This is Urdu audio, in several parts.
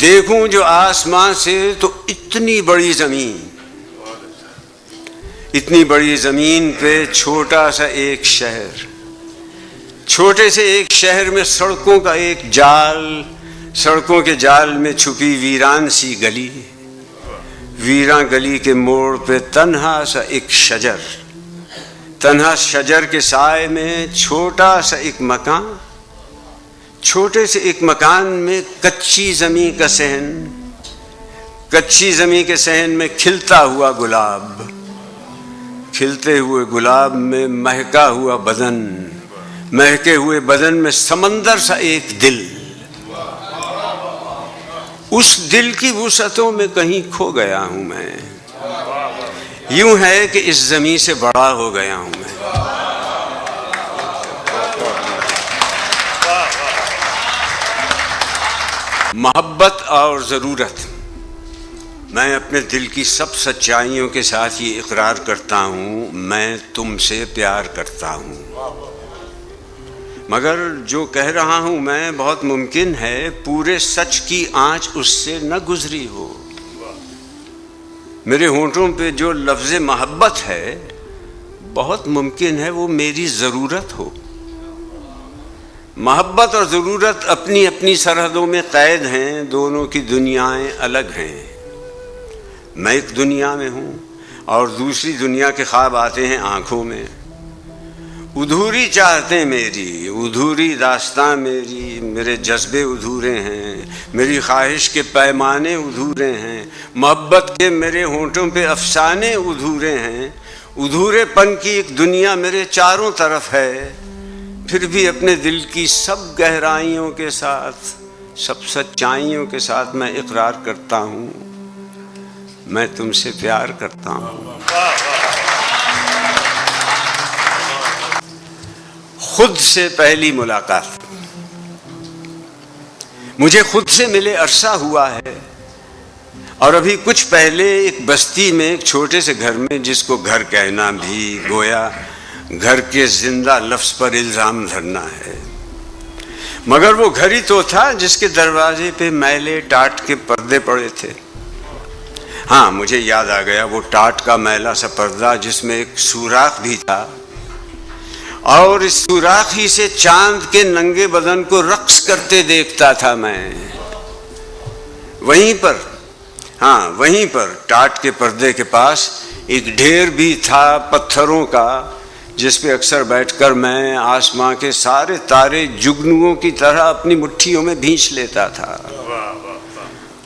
دیکھوں جو آسمان سے تو اتنی بڑی زمین، اتنی بڑی زمین پہ چھوٹا سا ایک شہر، چھوٹے سے ایک شہر میں سڑکوں کا ایک جال، سڑکوں کے جال میں چھپی ویران سی گلی، ویراں گلی کے موڑ پہ تنہا سا ایک شجر، تنہا شجر کے سائے میں چھوٹا سا ایک مکان، چھوٹے سے ایک مکان میں کچی زمین کا صحن، کچی زمین کے صحن میں کھلتا ہوا گلاب، کھلتے ہوئے گلاب میں مہکا ہوا بدن، مہکے ہوئے بدن میں سمندر سا ایک دل، اس دل کی وسعتوں میں کہیں کھو گیا ہوں میں، یوں ہے کہ اس زمین سے بڑا ہو گیا ہوں میں۔ محبت اور ضرورت، میں اپنے دل کی سب سچائیوں کے ساتھ یہ اقرار کرتا ہوں، میں تم سے پیار کرتا ہوں، مگر جو کہہ رہا ہوں میں بہت ممکن ہے پورے سچ کی آنچ اس سے نہ گزری ہو۔ میرے ہونٹوں پہ جو لفظ محبت ہے بہت ممکن ہے وہ میری ضرورت ہو۔ محبت اور ضرورت اپنی اپنی سرحدوں میں قید ہیں، دونوں کی دنیایں الگ ہیں۔ میں ایک دنیا میں ہوں اور دوسری دنیا کے خواب آتے ہیں آنکھوں میں، ادھوری چاہتے میری، ادھوری داستاں میری، میرے جذبے ادھورے ہیں، میری خواہش کے پیمانے ادھورے ہیں، محبت کے میرے ہونٹوں پہ افسانے ادھورے ہیں، ادھورے پن کی ایک دنیا میرے چاروں طرف ہے، پھر بھی اپنے دل کی سب گہرائیوں کے ساتھ، سب سچائیوں کے ساتھ میں اقرار کرتا ہوں، میں تم سے پیار کرتا ہوں۔ خود سے پہلی ملاقات، مجھے خود سے ملے عرصہ ہوا ہے، اور ابھی کچھ پہلے ایک بستی میں ایک چھوٹے سے گھر میں، جس کو گھر کہنا بھی گویا گھر کے زندہ لفظ پر الزام دھرنا ہے، مگر وہ گھر ہی تو تھا جس کے دروازے پہ میلے ٹاٹ کے پردے پڑے تھے۔ ہاں مجھے یاد آ گیا وہ ٹاٹ کا میلا سا پردہ جس میں ایک سوراخ بھی تھا، اور اس سوراخ ہی سے چاند کے ننگے بدن کو رقص کرتے دیکھتا تھا میں۔ وہیں پر ٹاٹ کے پردے کے پاس ایک ڈھیر بھی تھا پتھروں کا، جس پہ اکثر بیٹھ کر میں آسماں کے سارے تارے جگنوؤں کی طرح اپنی مٹھیوں میں بھینچ لیتا تھا۔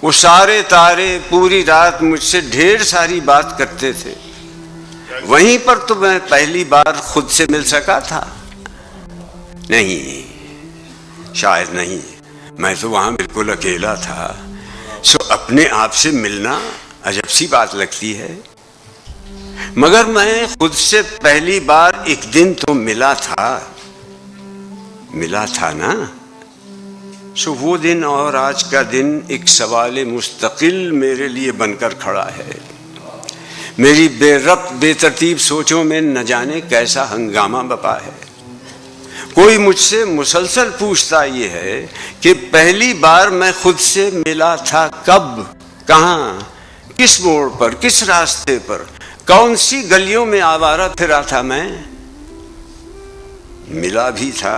وہ سارے تارے پوری رات مجھ سے ڈھیر ساری بات کرتے تھے۔ وہیں پر تو میں پہلی بار خود سے مل سکا تھا؟ نہیں، شاید نہیں، میں تو وہاں بالکل اکیلا تھا، سو اپنے آپ سے ملنا عجب سی بات لگتی ہے، مگر میں خود سے پہلی بار ایک دن تو ملا تھا نا۔ سو وہ دن اور آج کا دن ایک سوال مستقل میرے لیے بن کر کھڑا ہے۔ میری بے ربط بے ترتیب سوچوں میں نہ جانے کیسا ہنگامہ بپا ہے۔ کوئی مجھ سے مسلسل پوچھتا یہ ہے کہ پہلی بار میں خود سے ملا تھا کب، کہاں، کس موڑ پر، کس راستے پر، کون سی گلیوں میں آوارہ پھرا تھا میں؟ ملا بھی تھا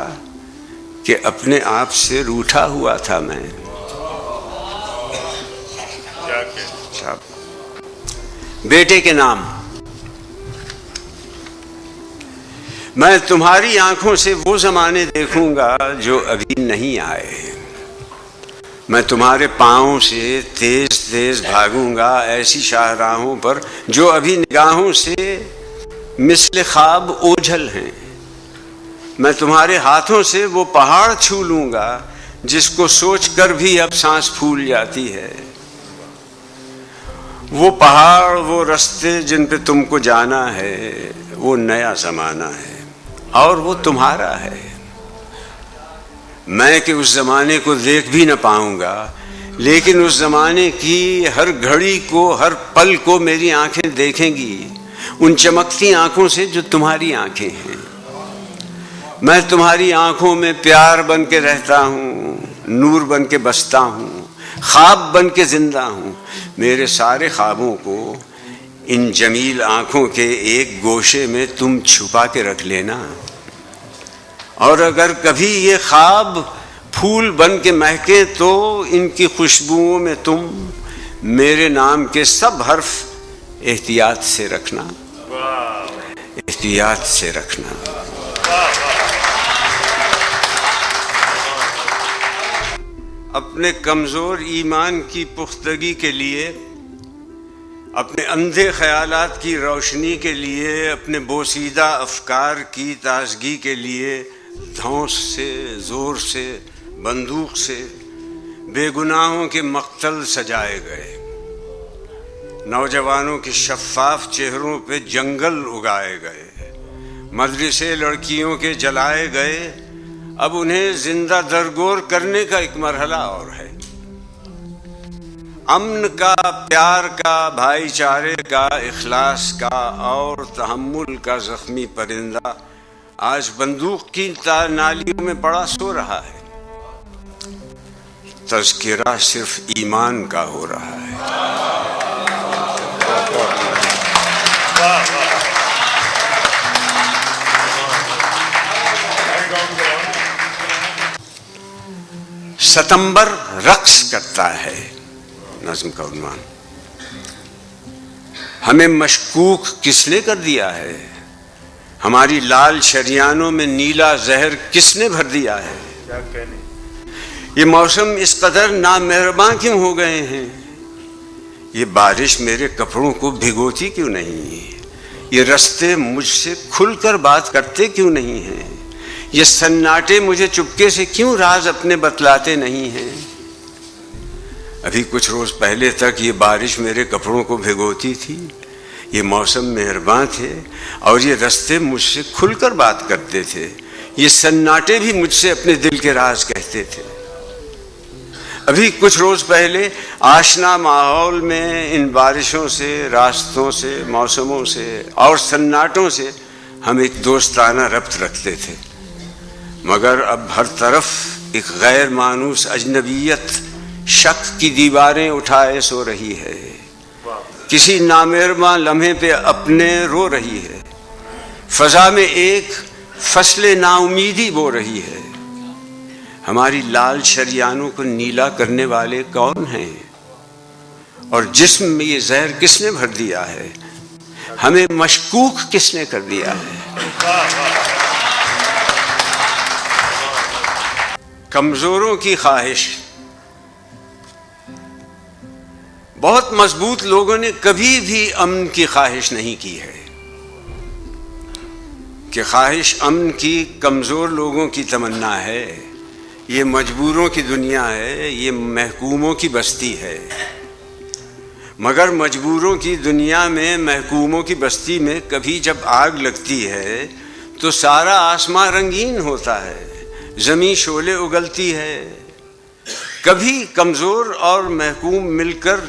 کہ اپنے آپ سے روٹھا ہوا تھا میں۔ بیٹے کے نام، میں تمہاری آنکھوں سے وہ زمانے دیکھوں گا جو ابھی نہیں آئے، میں تمہارے پاؤں سے تیز تیز بھاگوں گا ایسی شاہراہوں پر جو ابھی نگاہوں سے مثل خواب اوجھل ہیں، میں تمہارے ہاتھوں سے وہ پہاڑ چھو لوں گا جس کو سوچ کر بھی اب سانس پھول جاتی ہے، وہ پہاڑ، وہ رستے جن پہ تم کو جانا ہے، وہ نیا زمانہ ہے اور وہ تمہارا ہے۔ میں کہ اس زمانے کو دیکھ بھی نہ پاؤں گا، لیکن اس زمانے کی ہر گھڑی کو، ہر پل کو میری آنکھیں دیکھیں گی، ان چمکتی آنکھوں سے جو تمہاری آنکھیں ہیں۔ میں تمہاری آنکھوں میں پیار بن کے رہتا ہوں، نور بن کے بستا ہوں، خواب بن کے زندہ ہوں۔ میرے سارے خوابوں کو ان جمیل آنکھوں کے ایک گوشے میں تم چھپا کے رکھ لینا، اور اگر کبھی یہ خواب پھول بن کے مہکے تو ان کی خوشبوؤں میں تم میرے نام کے سب حرف احتیاط سے رکھنا، احتیاط سے رکھنا۔ اپنے کمزور ایمان کی پختگی کے لیے، اپنے اندھے خیالات کی روشنی کے لیے، اپنے بوسیدہ افکار کی تازگی کے لیے دھونس سے، زور سے، بندوق سے بے گناہوں کے مقتل سجائے گئے، نوجوانوں کے شفاف چہروں پہ جنگل اگائے گئے، مدرسے لڑکیوں کے جلائے گئے۔ اب انہیں زندہ درگور کرنے کا ایک مرحلہ اور ہے۔ امن کا، پیار کا، بھائی چارے کا، اخلاص کا اور تحمل کا زخمی پرندہ آج بندوق کی نالیوں میں پڑا سو رہا ہے۔ تذکرہ صرف ایمان کا ہو رہا ہے۔ ستمبر رقص کرتا ہے، نظم کا عنوان۔ ہمیں مشکوک کس نے کر دیا ہے؟ ہماری لال شریانوں میں نیلا زہر کس نے بھر دیا ہے؟ یہ موسم اس قدر نامہرباں کیوں ہو گئے ہیں؟ یہ بارش میرے کپڑوں کو بھگوتی کیوں نہیں؟ یہ رستے مجھ سے کھل کر بات کرتے کیوں نہیں ہیں؟ یہ سناٹے مجھے چپکے سے کیوں راز اپنے بتلاتے نہیں ہیں؟ ابھی کچھ روز پہلے تک یہ بارش میرے کپڑوں کو بھگوتی تھی، یہ موسم مہرباں تھے اور یہ رستے مجھ سے کھل کر بات کرتے تھے، یہ سناٹے بھی مجھ سے اپنے دل کے راز کہتے تھے۔ ابھی کچھ روز پہلے آشنا ماحول میں ان بارشوں سے، راستوں سے، موسموں سے اور سناٹوں سے ہم ایک دوستانہ ربط رکھتے تھے، مگر اب ہر طرف ایک غیر مانوس اجنبیت شک کی دیواریں اٹھائے سو رہی ہے، کسی نامہرباں لمحے پہ اپنے رو رہی ہے، فضا میں ایک فصل نا امیدی بو رہی ہے۔ ہماری لال شریانوں کو نیلا کرنے والے کون ہیں؟ اور جسم میں یہ زہر کس نے بھر دیا ہے؟ ہمیں مشکوک کس نے کر دیا ہے؟ کمزوروں کی خواہش۔ بہت مضبوط لوگوں نے کبھی بھی امن کی خواہش نہیں کی ہے، کہ خواہش امن کی کمزور لوگوں کی تمنا ہے۔ یہ مجبوروں کی دنیا ہے، یہ محکوموں کی بستی ہے۔ مگر مجبوروں کی دنیا میں، محکوموں کی بستی میں کبھی جب آگ لگتی ہے تو سارا آسمان رنگین ہوتا ہے، زمین شعلے اگلتی ہے۔ کبھی کمزور اور محکوم مل کر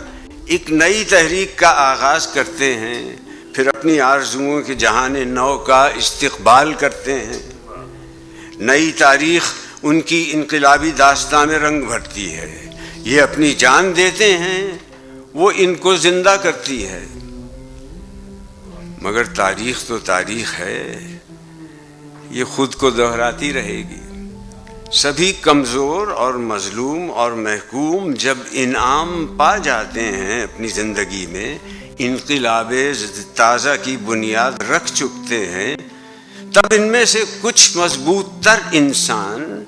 ایک نئی تحریک کا آغاز کرتے ہیں، پھر اپنی آرزوؤں کے جہان نو کا استقبال کرتے ہیں۔ نئی تاریخ ان کی انقلابی داستان میں رنگ بھرتی ہے، یہ اپنی جان دیتے ہیں، وہ ان کو زندہ کرتی ہے۔ مگر تاریخ تو تاریخ ہے، یہ خود کو دہراتی رہے گی۔ سبھی کمزور اور مظلوم اور محکوم جب انعام پا جاتے ہیں اپنی زندگی میں، انقلاب تازہ کی بنیاد رکھ چکتے ہیں، تب ان میں سے کچھ مضبوط تر انسان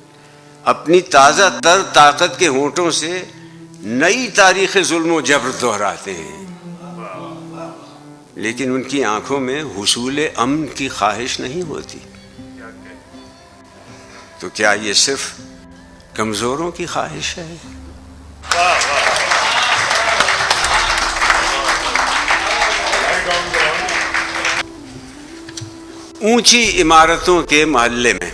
اپنی تازہ تر طاقت کے ہونٹوں سے نئی تاریخ ظلم و جبر دہراتے ہیں، لیکن ان کی آنکھوں میں حصول امن کی خواہش نہیں ہوتی۔ تو کیا یہ صرف کمزوروں کی خواہش ہے؟ اونچی عمارتوں کے محلے میں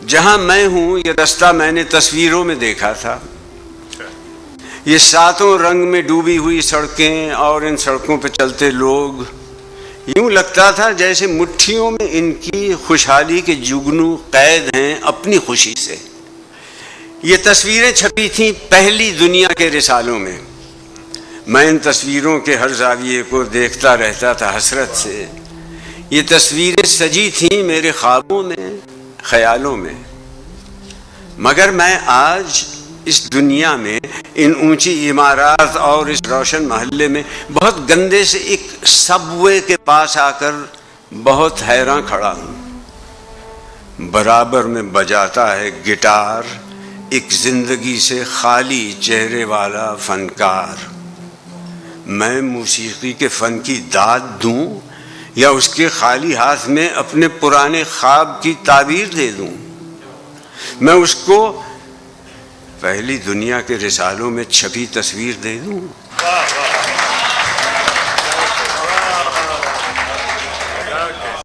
جہاں میں ہوں، یہ رستہ میں نے تصویروں میں دیکھا تھا، یہ ساتوں رنگ میں ڈوبی ہوئی سڑکیں اور ان سڑکوں پہ چلتے لوگ، یوں لگتا تھا جیسے مٹھیوں میں ان کی خوشحالی کے جگنو قید ہیں اپنی خوشی سے۔ یہ تصویریں چھپی تھیں پہلی دنیا کے رسالوں میں، میں ان تصویروں کے ہر زاویے کو دیکھتا رہتا تھا حسرت سے۔ یہ تصویریں سجی تھیں میرے خوابوں میں، خیالوں میں، مگر میں آج اس دنیا میں، ان اونچی عمارات اور اس روشن محلے میں بہت گندے سے ایک سب وے کے پاس آ کر بہت حیراں کھڑا ہوں۔ برابر میں بجاتا ہے گٹار ایک زندگی سے خالی چہرے والا فنکار۔ میں موسیقی کے فن کی داد دوں یا اس کے خالی ہاتھ میں اپنے پرانے خواب کی تعبیر دے دوں؟ میں اس کو پہلی دنیا کے رسالوں میں چھپی تصویر دے دوں؟